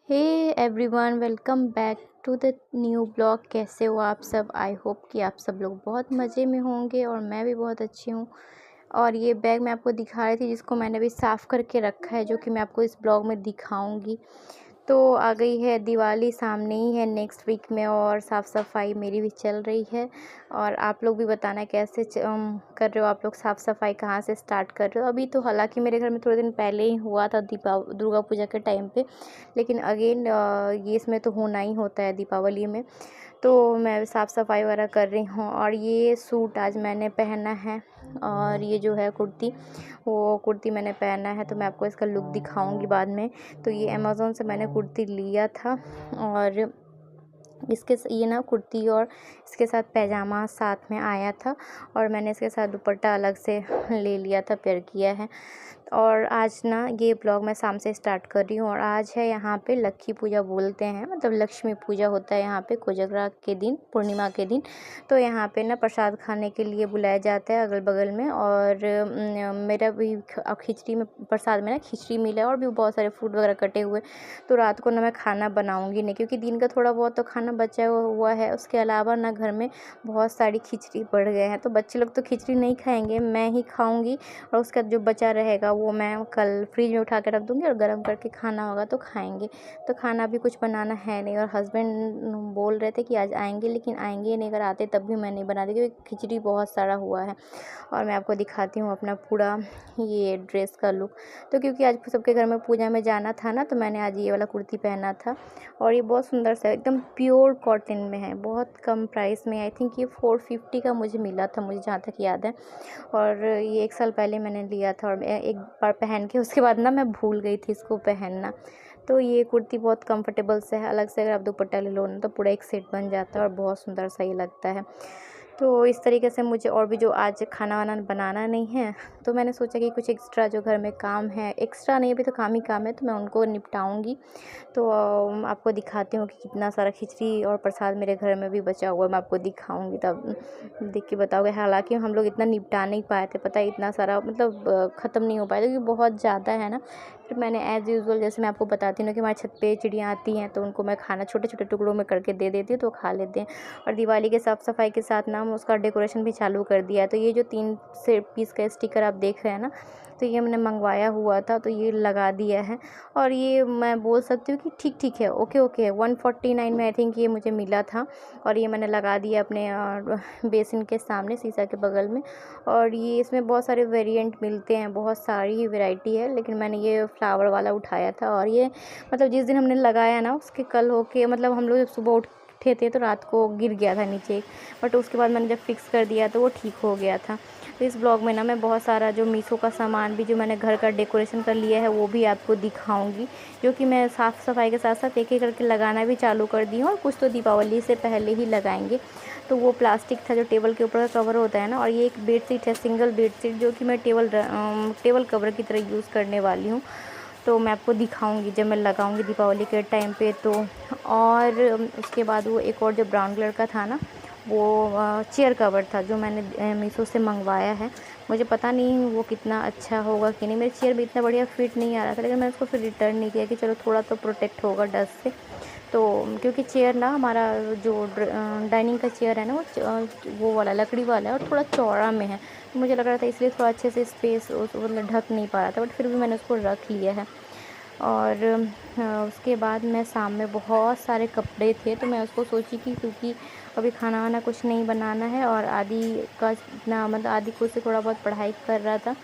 Hey everyone, welcome back to the new blog. कैसे हो आप सब? आई होप कि आप सब लोग बहुत मज़े में होंगे और मैं भी बहुत अच्छी हूँ। और ये बैग मैं आपको दिखा रही थी जिसको मैंने अभी साफ़ करके रखा है, जो कि मैं आपको इस ब्लॉग में दिखाऊंगी। तो आ गई है दिवाली, सामने ही है नेक्स्ट वीक में, और साफ़ सफाई मेरी भी चल रही है। और आप लोग भी बताना कैसे कर रहे हो आप लोग, साफ़ सफाई कहाँ से स्टार्ट कर रहे हो। अभी तो हालांकि मेरे घर में थोड़े दिन पहले ही हुआ था, दुर्गा पूजा के टाइम पे, लेकिन अगेन ये इसमें तो होना ही होता है दीपावली में। तो मैं साफ़ सफाई वगैरह कर रही हूँ। और ये सूट आज मैंने पहना है, और ये जो है कुर्ती, वो कुर्ती मैंने पहना है, तो मैं आपको इसका लुक दिखाऊंगी बाद में। तो ये अमेज़ोन से मैंने कुर्ती लिया था, और ये ना कुर्ती और इसके साथ पैजामा साथ में आया था, और मैंने इसके साथ दुपट्टा अलग से ले लिया था, पेयर किया है। और आज ना ये ब्लॉग मैं शाम से स्टार्ट कर रही हूँ, और आज है यहाँ पे लक्की पूजा बोलते हैं, मतलब लक्ष्मी पूजा होता है यहाँ पे कोजगरा के दिन, पूर्णिमा के दिन। तो यहाँ पे ना प्रसाद खाने के लिए बुलाया जाता है अगल बगल में। और मेरा भी खिचड़ी में, प्रसाद में ना खिचड़ी मिला है, और भी बहुत सारे फ्रूट वगैरह कटे हुए। तो रात को ना मैं खाना बनाऊँगी नहीं, क्योंकि दिन का थोड़ा बहुत तो खाना बचा हुआ है। उसके अलावा ना घर में बहुत सारी खिचड़ी पड़ गए हैं, तो बच्चे लोग तो खिचड़ी नहीं खाएंगे, मैं ही खाऊंगी। और उसका जो बचा रहेगा वो मैं कल फ्रिज में उठा के रख दूँगी, और गर्म करके खाना होगा तो खाएंगे। तो खाना भी कुछ बनाना है नहीं। और हस्बैंड बोल रहे थे कि आज आएंगे, लेकिन आएंगे नहीं, अगर आते तब भी मैं नहीं बनाती, क्योंकि खिचड़ी बहुत सारा हुआ है। और मैं आपको दिखाती हूँ अपना पूरा ये ड्रेस का लुक। तो क्योंकि आज सबके घर में पूजा में जाना था ना, तो मैंने आज ये वाला कुर्ती पहना था। और ये बहुत सुंदर सा एकदम प्योर कॉटन में है, बहुत कम प्राइस में। आई थिंक ये 450 का मुझे मिला था, मुझे जहाँ तक याद है। और ये 1 साल पहले मैंने लिया था, और मैं एक बार पहन के उसके बाद ना मैं भूल गई थी इसको पहनना। तो ये कुर्ती बहुत कंफर्टेबल से है, अलग से अगर आप दुपट्टा ले लो ना तो पूरा एक सेट बन जाता है, और बहुत सुंदर सा ये लगता है। तो इस तरीके से मुझे, और भी जो आज खाना वाना बनाना नहीं है, तो मैंने सोचा कि कुछ एक्स्ट्रा जो घर में काम है, एक्स्ट्रा नहीं, अभी तो काम ही काम है, तो मैं उनको निपटाऊंगी। तो आपको दिखाती हूँ कि कितना सारा खिचड़ी और प्रसाद मेरे घर में भी बचा हुआ है, मैं आपको दिखाऊंगी, तब देख के बताओगे। हालांकि हम लोग इतना निपटा नहीं पाए थे, पता है, इतना सारा मतलब ख़त्म नहीं हो पाया, क्योंकि बहुत ज़्यादा है ना। फिर मैंने एज़ यूजुअल, जैसे मैं आपको बताती हूँ कि हमारे छत पे चिड़ियाँ आती हैं, तो उनको मैं खाना छोटे छोटे टुकड़ों में करके दे देती हूँ, तो खा लेते हैं। और दिवाली के साफ़ सफाई के साथ ना हम उसका डेकोरेशन भी चालू कर दिया है। तो ये जो 3 से पीस का स्टिकर आप देख रहे हैं ना, तो ये मैंने मंगवाया हुआ था, तो ये लगा दिया है। और ये मैं बोल सकती हूँ कि ठीक ठीक है, ओके ओके है। 149 में आई थिंक ये मुझे मिला था। और ये मैंने लगा दिया अपने बेसिन के सामने, शीशा के बगल में। और ये इसमें बहुत सारे वेरिएंट मिलते हैं, बहुत सारी ही वैरायटी है, लेकिन मैंने ये फ्लावर वाला उठाया था। और ये मतलब जिस दिन हमने लगाया ना, उसके कल होके, मतलब हम लोग जब सुबह उठे थे तो रात को गिर गया था नीचे, बट उसके बाद मैंने जब फिक्स कर दिया तो वो ठीक हो गया था। तो इस ब्लॉग में ना मैं बहुत सारा जो मीशो का सामान भी, जो मैंने घर का डेकोरेशन कर लिया है, वो भी आपको दिखाऊंगी, जो कि मैं साफ़ सफाई के साथ साथ एक एक करके लगाना भी चालू कर दी हूँ, और कुछ तो दीपावली से पहले ही लगाएंगे। तो वो प्लास्टिक था जो टेबल के ऊपर का कवर होता है ना, और ये एक बेडशीट है, सिंगल बेडशीट, जो कि मैं टेबल कवर की तरह यूज़ करने वाली हूँ। तो मैं आपको दिखाऊंगी जब मैं लगाऊंगी दीपावली के टाइम पे। तो और उसके बाद वो एक और जो ब्राउन कलर का था ना, वो चेयर कवर था, जो मैंने मीशो से मंगवाया है। मुझे पता नहीं वो कितना अच्छा होगा कि नहीं, मेरे चेयर में इतना बढ़िया फिट नहीं आ रहा था, लेकिन मैंने उसको फिर रिटर्न नहीं किया कि चलो थोड़ा तो प्रोटेक्ट होगा डस्ट से। तो क्योंकि चेयर ना, हमारा जो डाइनिंग का चेयर है ना, वो वाला लकड़ी वाला है, और थोड़ा चौड़ा में है, तो मुझे लग रहा था इसलिए थोड़ा अच्छे से स्पेस मतलब ढक नहीं पा रहा था, बट फिर भी मैंने उसको रख लिया है। और उसके बाद मैं शाम में बहुत सारे कपड़े थे, तो मैं उसको सोची कि क्योंकि अभी खाना वाना कुछ नहीं बनाना है, और आदि का इतना मतलब आदि खुद से थोड़ा बहुत पढ़ाई कर रहा था,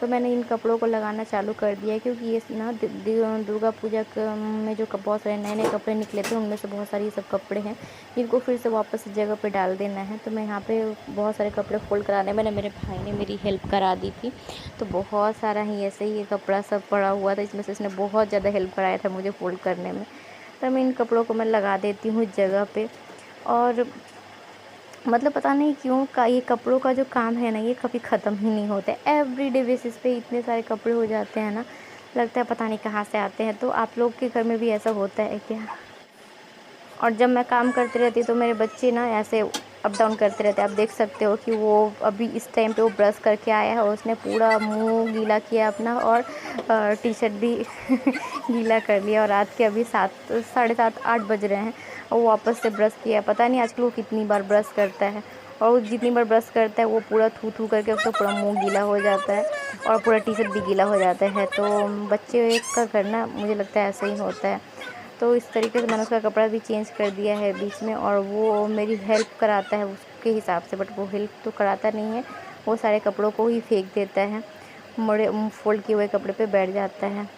तो मैंने इन कपड़ों को लगाना चालू कर दिया। क्योंकि ये ना दुर्गा पूजा में जो बहुत सारे नए नए कपड़े निकले थे, उनमें से बहुत सारे ये सब कपड़े हैं जिनको फिर से वापस जगह पे डाल देना है। तो मैं यहाँ पे बहुत सारे कपड़े फोल्ड कराने, मैंने, मेरे भाई ने मेरी हेल्प करा दी थी। तो बहुत सारा ही ऐसे ही ये कपड़ा सब पड़ा हुआ था, इसमें से इसने बहुत ज़्यादा हेल्प कराया था मुझे फोल्ड करने में। तो मैं इन कपड़ों को मैं लगा देती हूँ जगह पे। और मतलब पता नहीं क्यों का ये कपड़ों का जो काम है ना, ये कभी ख़त्म ही नहीं होता है। एवरीडे बेसिस पे इतने सारे कपड़े हो जाते हैं ना, लगता है पता नहीं कहाँ से आते हैं। तो आप लोग के घर में भी ऐसा होता है क्या? और जब मैं काम करती रहती तो मेरे बच्चे ना ऐसे अप डाउन करते रहते हैं। आप देख सकते हो कि वो अभी इस टाइम पे वो ब्रश करके आया है और उसने पूरा मुंह गीला किया अपना और टी शर्ट भी गीला कर लिया। और रात के अभी 7 साढ़े 7 8 बज रहे हैं और वो वापस से ब्रश किया। पता नहीं आजकल वो कितनी बार ब्रश करता है। और वो जितनी बार ब्रश करता है वो पूरा थू थू करके उसका पूरा मुंह गीला हो जाता है और पूरा टी शर्ट भी गीला हो जाता है। तो बच्चे का करना मुझे लगता है ऐसे ही होता है। तो इस तरीके से मैंने उसका कपड़ा भी चेंज कर दिया है बीच में। और वो मेरी हेल्प कराता है उसके हिसाब से, बट वो हेल्प तो कराता नहीं है, वो सारे कपड़ों को ही फेंक देता है, मुड़े फोल्ड किए हुए कपड़े पे बैठ जाता है।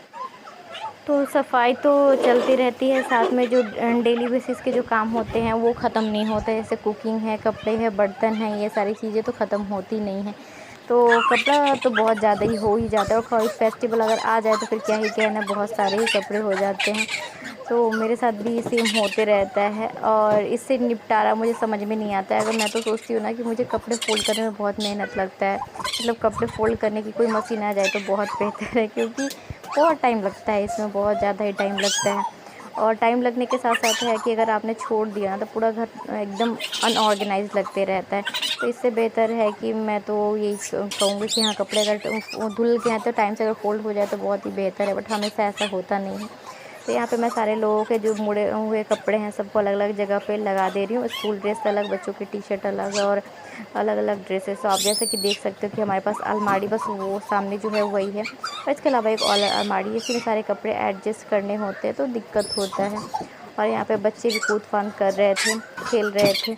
तो सफाई तो चलती रहती है, साथ में जो डेली बेसिस के जो काम होते हैं वो ख़त्म नहीं होते। जैसे कुकिंग है, कपड़े हैं, बर्तन हैं, ये सारी चीज़ें तो ख़त्म होती नहीं हैं। तो कपड़ा तो बहुत ज़्यादा ही हो ही जाता है। और कोई फेस्टिवल अगर आ जाए तो फिर क्या ही कहना, बहुत सारे ही कपड़े हो जाते हैं। तो मेरे साथ भी सेम होते रहता है और इससे निपटारा मुझे समझ में नहीं आता है। अगर मैं तो सोचती हूँ ना कि मुझे कपड़े फ़ोल्ड करने में बहुत मेहनत लगता है, मतलब कपड़े फ़ोल्ड करने की कोई मशीन आ जाए तो बहुत बेहतर है, क्योंकि बहुत टाइम लगता है इसमें, बहुत ज़्यादा ही टाइम लगता है। और टाइम लगने के साथ साथ है कि अगर आपने छोड़ दिया ना तो पूरा घर एकदम अनऑर्गेनाइज लगते रहता है। तो इससे बेहतर है कि मैं तो यही कहूँगी कि हाँ, कपड़े अगर धुल के हैं तो टाइम से अगर फ़ोल्ड हो जाए तो बहुत ही बेहतर है, बट हमेशा ऐसा होता नहीं है। तो यहाँ पे मैं सारे लोगों के जो मुड़े हुए कपड़े हैं सबको अलग अलग जगह पे लगा दे रही हूँ। स्कूल ड्रेस अलग, बच्चों की टी शर्ट अलग और अलग अलग ड्रेसेस। तो आप जैसे कि देख सकते हो कि हमारे पास अलमारी बस वो सामने जो है वही है, और इसके अलावा एक और अलमारी है। इसी में सारे कपड़े एडजस्ट करने होते हैं तो दिक्कत होता है। और यहाँ पे बच्चे भी कूद फांद कर रहे थे, खेल रहे थे।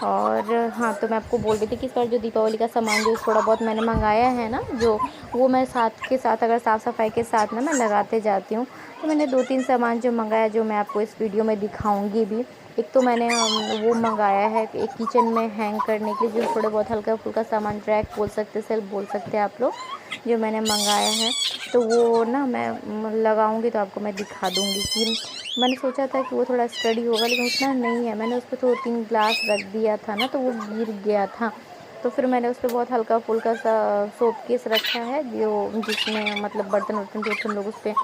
और हाँ, तो मैं आपको बोल रही थी कि इस बार जो दीपावली का सामान जो थोड़ा बहुत मैंने मंगाया है ना, जो वो मैं साथ के साथ अगर साफ़ सफाई के साथ ना मैं लगाते जाती हूँ। तो मैंने 2-3 सामान जो मंगाया, जो मैं आपको इस वीडियो में दिखाऊंगी भी। एक तो मैंने वो मंगाया है एक किचन में हैंग करने के लिए, जो थोड़े बहुत हल्का फुल्का सामान, रैक बोल सकते, सेल्फ बोल सकते हैं आप लोग, जो मैंने मंगाया है। तो वो ना मैं लगाऊंगी तो आपको मैं दिखा दूंगी कि मैंने सोचा था कि वो थोड़ा स्टडी होगा, लेकिन उतना नहीं है। मैंने उस पर 2-3 ग्लास रख दिया था ना तो वो गिर गया था। तो फिर मैंने उस पर बहुत हल्का फुल्का सा सोप केस रखा है, जो जिसमें मतलब बर्तन वर्तन जो हम लोग उस पर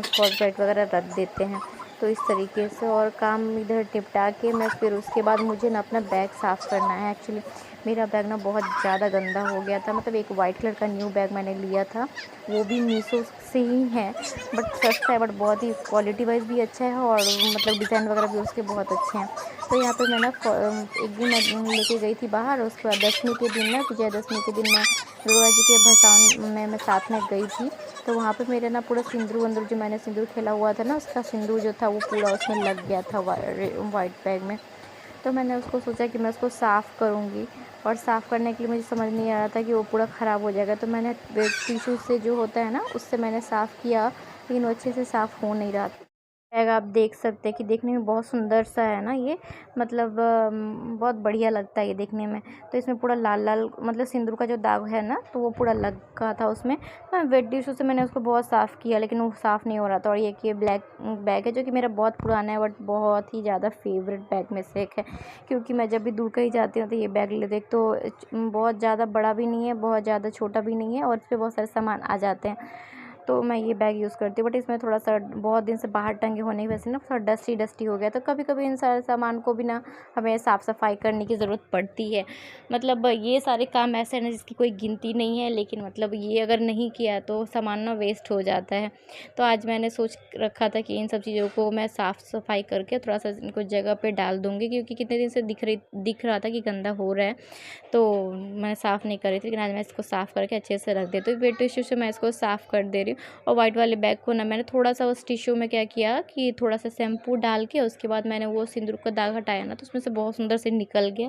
स्कॉच ब्राइट वगैरह रख देते हैं। तो इस तरीके से और काम इधर निपटा के मैं फिर उसके बाद मुझे ना अपना बैग साफ़ करना है। एक्चुअली मेरा बैग ना बहुत ज़्यादा गंदा हो गया था। मतलब एक वाइट कलर का न्यू बैग मैंने लिया था, वो भी मीशो से ही है, बट सस्ता है, बट बहुत ही क्वालिटी वाइज भी अच्छा है और मतलब डिज़ाइन वगैरह भी उसके बहुत अच्छे हैं। तो यहाँ पे मैं ना एक दिन मैं लेके गई थी बाहर, उसके बाद दशमी के दिन ना, विजयदशमी के दिन मैं दुर्गा जी के भसान में मैं साथ में गई थी। तो वहाँ पे मेरा ना पूरा सिंदूर वंदूर, जो मैंने सिंदूर खेला हुआ था ना, उसका सिंदूर जो था वो पूरा उसमें लग गया था वाइट बैग में। तो मैंने उसको सोचा कि मैं उसको साफ़ करूँगी, और साफ़ करने के लिए मुझे समझ नहीं आ रहा था कि वो पूरा ख़राब हो जाएगा। तो मैंने टिशू से जो होता है ना उससे मैंने साफ़ किया, लेकिन वो अच्छे से साफ़ हो नहीं रहा था। बैग आप देख सकते हैं कि देखने में बहुत सुंदर सा है ना ये, मतलब बहुत बढ़िया लगता है ये देखने में। तो इसमें पूरा लाल लाल मतलब सिंदूर का जो दाग है ना, तो वो पूरा लगा था उसमें। मैं वेट टिश्यू से मैंने उसको बहुत साफ़ किया, लेकिन वो साफ़ नहीं हो रहा था। और ये ब्लैक बैग है जो कि मेरा बहुत पुराना है, बट बहुत ही ज़्यादा फेवरेट बैग में से एक है, क्योंकि मैं जब भी दूर कहीं जाती हूँ तो ये बैग ले देख, तो बहुत ज़्यादा बड़ा भी नहीं है, बहुत ज़्यादा छोटा भी नहीं है, और इस पर बहुत सारे सामान आ जाते हैं। तो मैं ये बैग यूज़ करती हूँ, बट इसमें थोड़ा सा बहुत दिन से बाहर टंगे होने की वजह से ना थोड़ा डस्टी डस्टी हो गया। तो कभी कभी इन सारे सामान को भी ना हमें साफ़ सफाई करने की ज़रूरत पड़ती है। मतलब ये सारे काम ऐसे हैं ना जिसकी कोई गिनती नहीं है, लेकिन मतलब ये अगर नहीं किया तो सामान ना वेस्ट हो जाता है। तो आज मैंने सोच रखा था कि इन सब चीज़ों को मैं साफ़ सफाई करके थोड़ा सा इनको जगह पे डाल दूँगी, क्योंकि कितने दिन से दिख रहा था कि गंदा हो रहा है, तो मैं साफ़ नहीं कर रही थी। लेकिन आज मैं इसको साफ़ करके अच्छे से रख देती हूँ। वेट टिश्यू से मैं इसको साफ़ कर दे रही हूँ। और वाइट वाले बैग को ना मैंने थोड़ा सा उस टिश्यू में क्या किया कि थोड़ा सा शैम्पू डाल के उसके बाद मैंने वो सिंदूर का दाग हटाया ना, तो उसमें से बहुत सुंदर से निकल गया।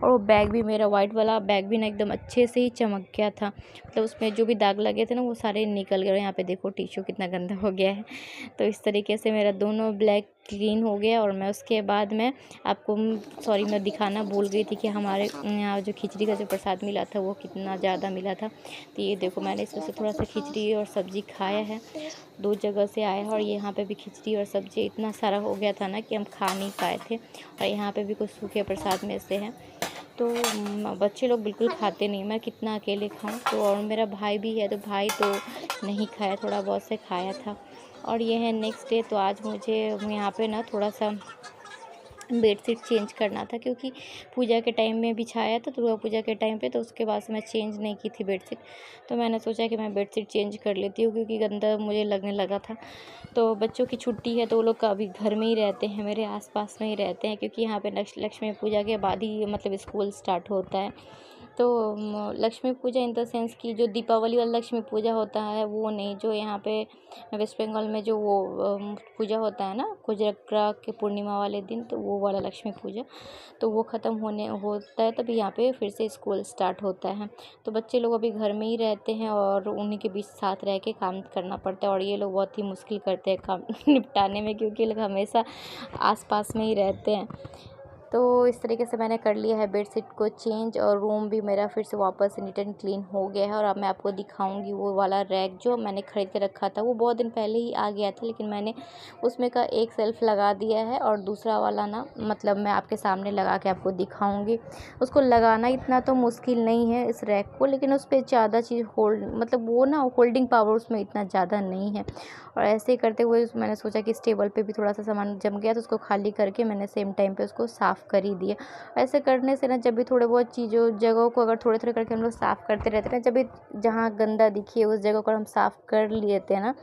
और वो बैग भी, मेरा वाइट वाला बैग भी ना एकदम अच्छे से ही चमक गया था। मतलब उसमें जो भी दाग लगे थे ना वो सारे निकल गए। और यहाँ पे देखो टिश्यू कितना गंदा हो गया है। तो इस तरीके से मेरा दोनों ब्लैक क्लीन हो गया। और मैं उसके बाद मैं आपको सॉरी मैं दिखाना भूल गई थी कि हमारे यहाँ जो खिचड़ी का जो प्रसाद मिला था वो कितना ज़्यादा मिला था। तो ये देखो मैंने इसमें से थोड़ा सा खिचड़ी और सब्ज़ी खाया है, 2 जगह से आया है। और यहाँ पे भी खिचड़ी और सब्ज़ी इतना सारा हो गया था ना कि हम खा नहीं पाए थे। और यहाँ पे भी कुछ सूखे प्रसाद में से है, तो बच्चे लोग बिल्कुल खाते नहीं, मैं कितना अकेले खाऊं। तो और मेरा भाई भी है, तो भाई तो नहीं खाया, थोड़ा बहुत से खाया था। और ये है नेक्स्ट डे। तो आज मुझे यहाँ पे ना थोड़ा सा बेडशीट चेंज करना था, क्योंकि पूजा के टाइम में बिछाया था दुर्गा पूजा के टाइम पे, तो उसके बाद से मैं चेंज नहीं की थी बेडशीट। तो मैंने सोचा कि मैं बेडशीट चेंज कर लेती हूँ, क्योंकि गंदा मुझे लगने लगा था। तो बच्चों की छुट्टी है तो वो लोग अभी घर में ही रहते हैं, मेरे आसपास में ही रहते हैं, क्योंकि यहाँ पे लक्ष्मी पूजा के बाद ही मतलब स्कूल स्टार्ट होता है। तो लक्ष्मी पूजा इन द सेंस कि जो दीपावली वाला लक्ष्मी पूजा होता है वो नहीं, जो यहाँ पे वेस्ट बंगाल में जो वो पूजा होता है ना कोजगरा के पूर्णिमा वाले दिन, तो वो वाला लक्ष्मी पूजा, तो वो ख़त्म होता है तभी यहाँ पे फिर से स्कूल स्टार्ट होता है। तो बच्चे लोग अभी घर में ही रहते हैं और उन्हीं के बीच साथ रह के काम करना पड़ता है, और ये लोग बहुत ही मुश्किल करते हैं काम निपटाने में, क्योंकि लोग हमेशा आस-पास में ही रहते हैं। तो इस तरीके से मैंने कर लिया है बेडशीट को चेंज, और रूम भी मेरा फिर से वापस से नीट एंड क्लीन हो गया है। और अब मैं आपको दिखाऊंगी वो वाला रैक जो मैंने ख़रीद के रखा था, वो बहुत दिन पहले ही आ गया था, लेकिन मैंने उसमें का एक सेल्फ़ लगा दिया है और दूसरा वाला ना मतलब मैं आपके सामने लगा के आपको दिखाऊंगी। उसको लगाना इतना तो मुश्किल नहीं है इस रैक को, लेकिन उस पर ज़्यादा चीज़ होल्ड मतलब वो ना होल्डिंग पावर उसमें इतना ज़्यादा नहीं है। और ऐसे ही करते हुए मैंने सोचा कि इस टेबल पे भी थोड़ा सा सामान जम गया, तो उसको खाली करके मैंने सेम टाइम पे उसको साफ़ कर ही दिया। ऐसे करने से ना जब भी थोड़े बहुत चीज़ों जगहों को अगर थोड़े-थोड़े करके हम लोग साफ़ करते रहते हैं ना, जब भी जहाँ गंदा दिखे उस जगह को हम साफ़ कर लेते हैं ना,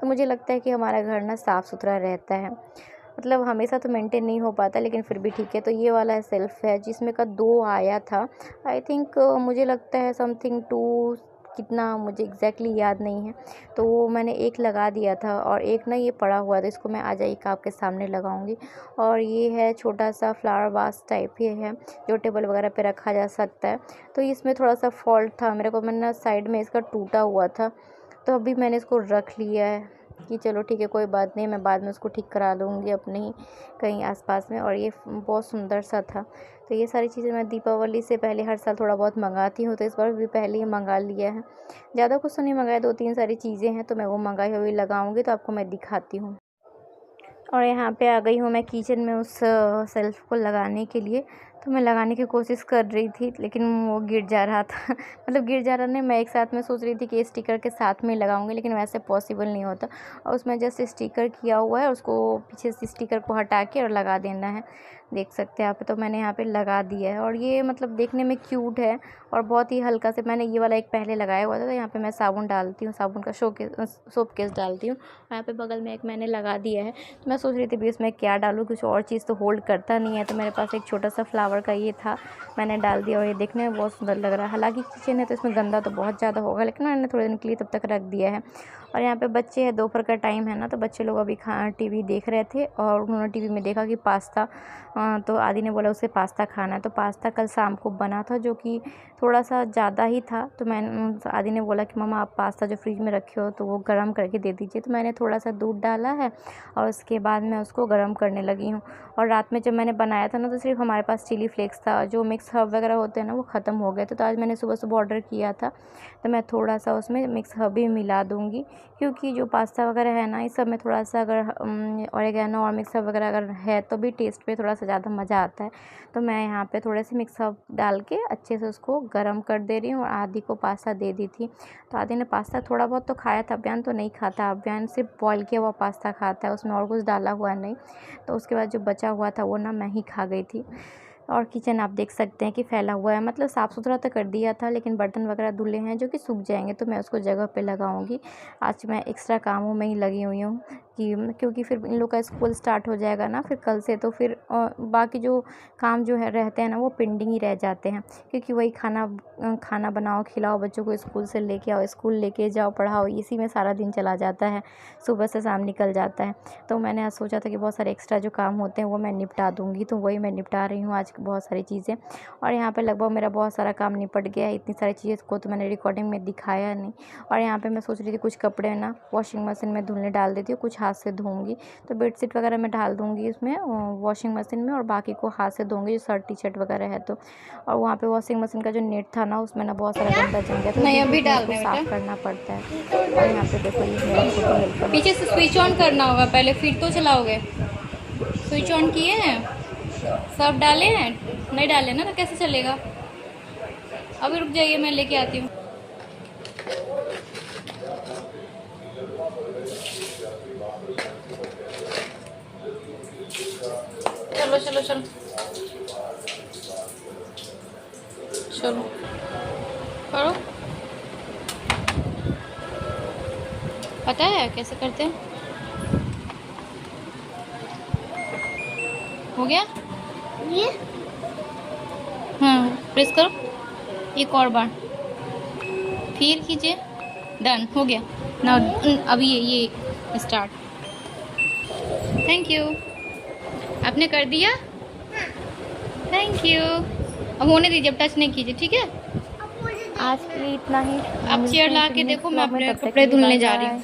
तो मुझे लगता है कि हमारा घर ना साफ़ सुथरा रहता है। मतलब हमेशा तो मेंटेन नहीं हो पाता, लेकिन फिर भी ठीक है। तो ये वाला सेल्फ़ है जिसमें का 2 आया था। आई थिंक मुझे लगता है समथिंग 2 कितना मुझे एग्ज़ैक्टली याद नहीं है। तो वो मैंने एक लगा दिया था और एक ना ये पड़ा हुआ था, इसको मैं आज एक आपके सामने लगाऊंगी। और ये है छोटा सा फ्लावर वास टाइप ही है, जो टेबल वगैरह पे रखा जा सकता है। तो इसमें थोड़ा सा फॉल्ट था मेरे को, मैंने ना साइड में इसका टूटा हुआ था, तो अभी मैंने इसको रख लिया है कि चलो ठीक है कोई बात नहीं, मैं बाद में उसको ठीक करा लूँगी अपने ही कहीं आसपास में। और ये बहुत सुंदर सा था। तो ये सारी चीज़ें मैं दीपावली से पहले हर साल थोड़ा बहुत मंगाती हूँ, तो इस बार भी पहले ही मंगा लिया है। ज़्यादा कुछ तो नहीं मंगाया, 2-3 सारी चीज़ें हैं, तो मैं वो मंगाई हुई लगाऊंगी, तो आपको मैं दिखाती हूँ। और यहाँ पे आ गई हूँ मैं किचन में उस सेल्फ़ को लगाने के लिए। तो मैं लगाने की कोशिश कर रही थी, लेकिन वो गिर जा रहा था मतलब गिर जा रहा नहीं, मैं एक साथ में सोच रही थी कि स्टिकर के साथ में लगाऊंगी, लेकिन वैसे पॉसिबल नहीं होता। और उसमें जस्ट स्टिकर किया हुआ है, उसको पीछे से स्टिकर को हटा के और लगा देना है, देख सकते हैं आप। तो मैंने यहाँ पे लगा दिया है, और ये मतलब देखने में क्यूट है और बहुत ही हल्का से। मैंने ये वाला एक पहले लगाया हुआ था, तो यहाँ पे मैं साबुन डालती हूँ, साबुन का सोप केस डालती हूँ। यहाँ पे बगल में एक मैंने लगा दिया है। तो मैं सोच रही थी भी इसमें क्या डालूँ, कुछ और चीज़ तो होल्ड करता नहीं है। तो मेरे पास एक छोटा सा फ्लावर का ये था, मैंने डाल दिया, और ये देखने में बहुत सुंदर लग रहा है। हालांकि किचन है तो इसमें गंदा तो बहुत ज़्यादा होगा, लेकिन मैंने थोड़े दिन के लिए तब तक रख दिया है। और यहाँ पे बच्चे हैं, दोपहर का टाइम है ना, तो बच्चे लोग अभी टीवी देख रहे थे, और उन्होंने टीवी में देखा कि पास्ता, तो आदि ने बोला उसे पास्ता खाना है। तो पास्ता कल शाम को बना था, जो कि थोड़ा सा ज़्यादा ही था। तो मैंने आदि ने बोला कि मम्मा आप पास्ता जो फ्रिज में रखे हो तो वो गर्म करके दे दीजिए। तो मैंने थोड़ा सा दूध डाला है और उसके बाद मैं उसको गर्म करने लगी हूँ। और रात में जब मैंने बनाया था ना, तो सिर्फ हमारे पास चिली फ्लेक्स था, जो मिक्स हर्ब वगैरह होते हैं ना वो ख़त्म हो गए थे। तो आज मैंने सुबह सुबह ऑर्डर किया था, तो मैं थोड़ा सा उसमें मिक्स हर्ब भी मिला दूँगी, क्योंकि जो पास्ता वगैरह है ना इस सब में थोड़ा सा अगर ऑरिगेनो और मिक्स हर्ब वगैरह अगर है तो भी टेस्ट पे थोड़ा सा ज़्यादा मज़ा आता है। तो मैं यहाँ पे थोड़े से मिक्स हर्ब डाल के अच्छे से उसको गर्म कर दे रही हूँ, और आदि को पास्ता दे दी थी। तो आदि ने पास्ता थोड़ा बहुत तो खाया था, अभियान तो नहीं खाता, अभियान सिर्फ बॉयल किया हुआ पास्ता खाता है, उसमें और कुछ डाला हुआ नहीं। तो उसके बाद जो बचा हुआ था वो ना मैं ही खा गई थी। और किचन आप देख सकते हैं कि फैला हुआ है, मतलब साफ़ सुथरा तो कर दिया था, लेकिन बर्तन वगैरह धुले हैं जो कि सूख जाएंगे, तो मैं उसको जगह पे लगाऊंगी। आज मैं एक्स्ट्रा कामों में ही लगी हुई हूँ, कि क्योंकि फिर इन लोग का स्कूल स्टार्ट हो जाएगा ना फिर कल से, तो फिर बाकी जो काम जो है रहते हैं ना वो पेंडिंग ही रह जाते हैं, क्योंकि वही खाना बनाओ, खिलाओ बच्चों को, स्कूल से लेके आओ, स्कूल लेके जाओ, पढ़ाओ, इसी में सारा दिन चला जाता है, सुबह से शाम निकल जाता है। तो मैंने आज सोचा था कि बहुत सारे एक्स्ट्रा जो काम होते हैं वो मैं निपटा दूँगी, तो वही मैं निपटा रही हूँ आज बहुत सारी चीज़ें। और यहाँ पे लगभग मेरा बहुत सारा काम निपट गया है, इतनी सारी चीज़ें को तो मैंने रिकॉर्डिंग में दिखाया नहीं। और यहाँ पे मैं सोच रही थी कुछ कपड़े ना वॉशिंग मशीन में धुलने डाल देती हूँ, कुछ हाथ से धोऊंगी। तो बेडशीट वगैरह मैं डाल दूँगी उसमें वॉशिंग मशीन में, और बाकी को हाथ से धोऊंगी, जो शर्ट टी शर्ट वगैरह है तो। और वहाँ पे वॉशिंग मशीन का जो नेट था ना उसमें ना बहुत सारा गंदा जम गया, तो नहीं अभी उसको डाल रहे साफ़ बेटा, करना पड़ता है। और यहाँ पे देखो ये मेरा छोटी हेल्पर है। पीछे से स्विच ऑन करना होगा पहले, फिर तो चलाओगे। स्विच ऑन किए हैं, सब डाले हैं, नहीं डाले ना तो कैसे चलेगा। अभी रुक जाइए, मैं लेके आती हूँ। चलो चलो चलो चलो चलो करो। पता है कैसे करते हैं? हो गया ये हाँ, प्रेस करो एक और बार, फिर कीजिए। डन, हो गया ना। अभी ये स्टार्ट। थैंक यू, आपने कर दिया। Thank you. अब होने दीजिए, अब टच नहीं कीजिए, ठीक है? आज के लिए इतना ही। आप चेयर ला के देखो, मैं अपने कपड़े धुलने जा रही हूँ।